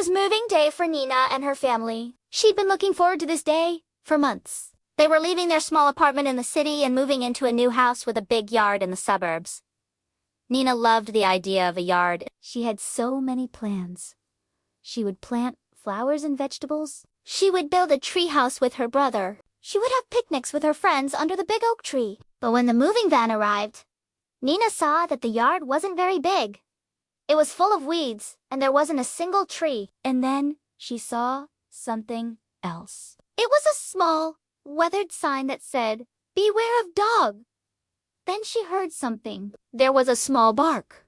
was moving day for Nina and her family. She'd been looking forward to this day for months. They were leaving their small apartment in the city and moving into a new house with a big yard in the suburbs. Nina loved the idea of a yard. She had so many plans. She would plant flowers and vegetables. She would build a tree house with her brother. She would have picnics with her friends under the big oak tree. But when the moving van arrived, Nina saw that the yard wasn't very big. It was full of weeds, and there wasn't a single tree. And then she saw something else. It was a small, weathered sign that said, "Beware of dog." Then she heard something. There was a small bark.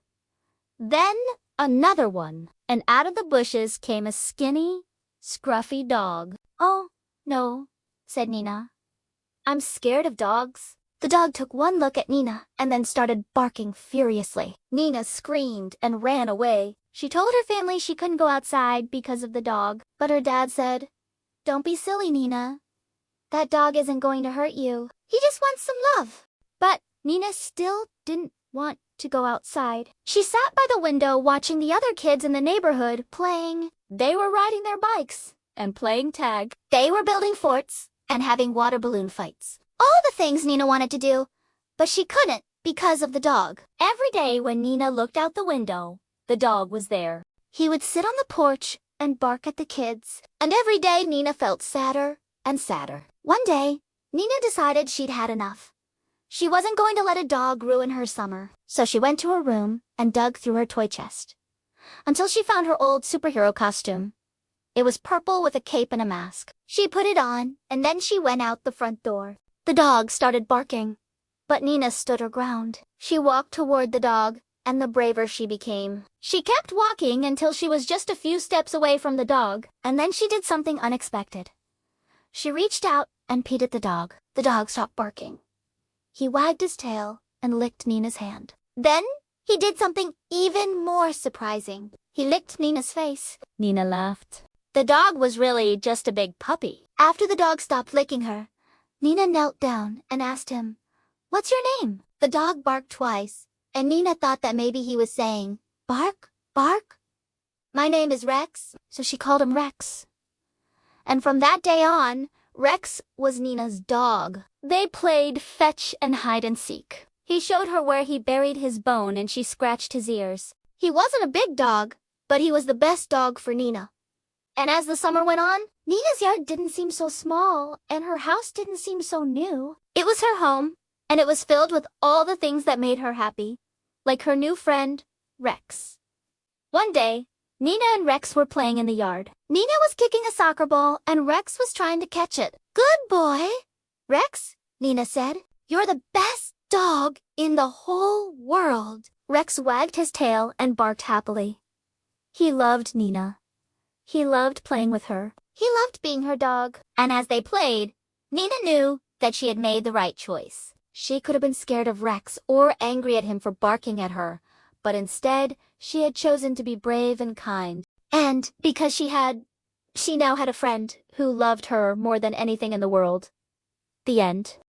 Then another one. And out of the bushes came a skinny, scruffy dog. "Oh, no," said Nina. "I'm scared of dogs." The dog took one look at Nina and then started barking furiously. Nina screamed and ran away. She told her family she couldn't go outside because of the dog, but her dad said, "Don't be silly, Nina. That dog isn't going to hurt you. He just wants some love." But Nina still didn't want to go outside. She sat by the window watching the other kids in the neighborhood playing. They were riding their bikes and playing tag. They were building forts and having water balloon fights. All the things Nina wanted to do, but she couldn't because of the dog. Every day when Nina looked out the window, the dog was there. He would sit on the porch and bark at the kids. And every day Nina felt sadder and sadder. One day, Nina decided she'd had enough. She wasn't going to let a dog ruin her summer. So she went to her room and dug through her toy chest until she found her old superhero costume. It was purple with a cape and a mask. She put it on, and then she went out the front door. The dog started barking, but Nina stood her ground. She walked toward the dog, and the braver she became. She kept walking until she was just a few steps away from the dog, and then she did something unexpected. She reached out and peed at the dog. The dog stopped barking. He wagged his tail and licked Nina's hand. Then he did something even more surprising. He licked Nina's face. Nina laughed. The dog was really just a big puppy. After the dog stopped licking her, Nina knelt down and asked him, "What's your name?" The dog barked twice, and Nina thought that maybe he was saying, "Bark, bark." "My name is Rex," so she called him Rex. And from that day on, Rex was Nina's dog. They played fetch and hide and seek. He showed her where he buried his bone and she scratched his ears. He wasn't a big dog, but he was the best dog for Nina. And as the summer went on, Nina's yard didn't seem so small and her house didn't seem so new. It was her home, and it was filled with all the things that made her happy, like her new friend, Rex. One day, Nina and Rex were playing in the yard. Nina was kicking a soccer ball and Rex was trying to catch it. "Good boy, Rex," Nina said. "You're the best dog in the whole world." Rex wagged his tail and barked happily. He loved Nina. He loved playing with her. He loved being her dog. And as they played, Nina knew that she had made the right choice. She could have been scared of Rex or angry at him for barking at her, but instead, she had chosen to be brave and kind. And because she now had a friend who loved her more than anything in the world. The end.